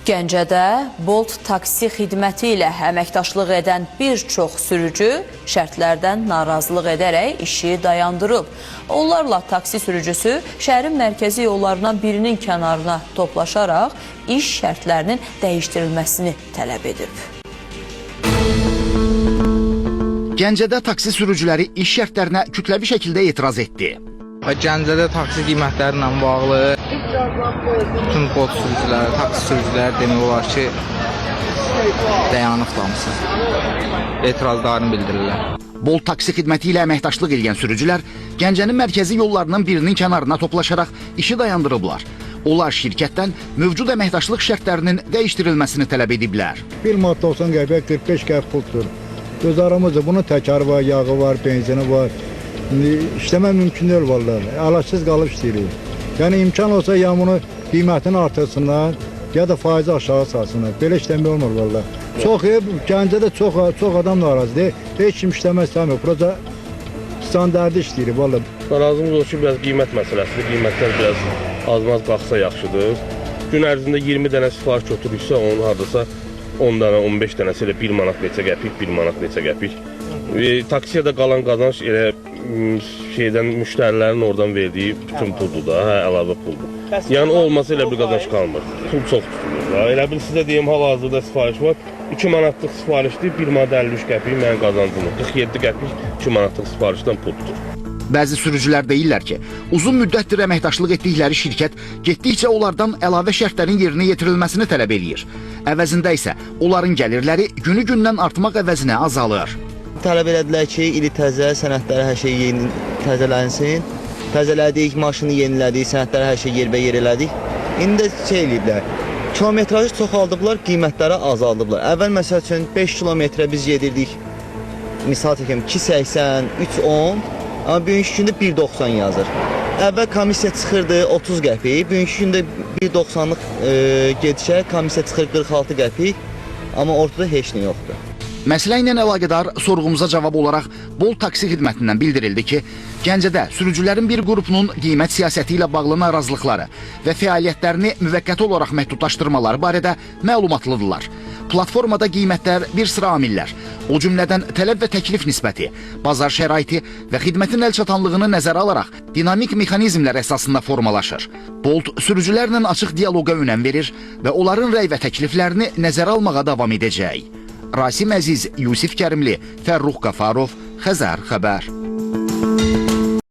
Gəncədə Bolt taksi xidməti ilə əməkdaşlıq edən bir çox sürücü şərtlərdən narazılıq edərək işi dayandırıb. Onlarla taksi sürücüsü şəhərin mərkəzi yollarından birinin kənarına toplaşaraq iş şərtlərinin dəyişdirilməsini tələb edib. Gəncədə taksi sürücüləri iş şərtlərinə kütləvi şəkildə etiraz etdi. Gəncədə taksi qiymətləri ilə bağlı bütün Bolt sürücüləri, taksi sürücüləri demək olar ki, dayanıqlamsın. Etirazlarını bildirirlər. Bolt taksi xidməti ilə əməkdaşlıq edən sürücülər Gəncənin mərkəzi yollarının birinin kənarına toplaşaraq işi dayandırıblar. Onlar şirkətdən mövcud əməkdaşlıq şərtlərinin dəyişdirilməsini tələb ediblər. 1 manat 90 qəpik, 45 qəpik puldur. Göz aramızda bunun təkəri var, yağı var, benzini var. İşləmək mümkün deyil vallahi. Əlacsız qalıb işləyirik. Yəni imkan olsa ya bunu qiymətini artırsınlar, ya da faizi aşağı salsınlar. Belə işləmək olmur vallahi. Çox Gəncədə çox adam narazıdır. Heç kim işləmək istəmir. Burada standartda işləyirik vallahi. Narazımız olur ki, biraz qiymət məsələsidir. Qiymətlər biraz az-maz qalxsa yaxşıdır. Gün ərzində 20 dənə sifariş götürürsə, onun hardasa 10 dənə, 15 dənəsi elə 1 manat neçə qəpik, 1 manat neçə qəpik. Taksiyə də qalan qazanc elə müştərilərin oradan verdiyi bütün puldur da, əlavə puldur. Yəni olmasa elə bir qazanc qalmır. Pul çox tutulur. Elə bil sizə deyim, hal-hazırda sifariş var. 2 manatlıq sifarişdir, 1 manat 53 qəpik mənim qazancımdır. 47 qəpik 2 manatlıq sifarişdən pul tutur. Bəzi sürücülər deyirlər ki, uzun müddətdir əməkdaşlıq etdikləri şirkət getdikcə onlardan əlavə şərtlərin yerinə yetirilməsini tələb eləyir. Əvəzində isə onların gəlirləri günü-gündən artmaq əvəzinə azalır. Tələb elədilər ki, ili təzə sənədləri hər şey təzələnsin. Təzələdik, maşını yenilədik, sənədləri hər şey yerbəyer elədik. İndi də eləyiblər. Kilometrajı çoxaldıblar, qiymətləri azaldıblar. Əvvəl məsəl üçün 5 kilometrə biz gedirdik. Misal çəkəm 2.80, 3.10, amma bugünkü gündə 1.90 yazır. Əvvəl komissiya çıxırdı 30 qəpik, bugünkü gündə 1.90-lıq gedişə komissiya çıxır 46 qəpik, amma ortada heç nə yoxdur. Məsələ ilə əlaqədar sorğumuza cavab olaraq Bolt taksi xidmətindən bildirildi ki, Gəncədə sürücülərin bir qrupunun qiymət siyasəti ilə bağlı narazılıqları və fəaliyyətlərini müvəqqəti olaraq məhdudlaşdırmaları barədə məlumatlıdırlar. Platformada qiymətlər bir sıra amillər, o cümlədən tələb və təklif nisbəti, bazar şəraiti və xidmətin əlçatanlığını nəzərə alaraq dinamik mexanizmlər əsasında formalaşır. Bolt sürücülərlə açıq dialoqa önəm verir və onların rəy və təkliflərini nəzərə almağa davam edəcək. Rasim Əziz, Yusif Kərimli, Fərruh Qafarov, Xəzər xəbər.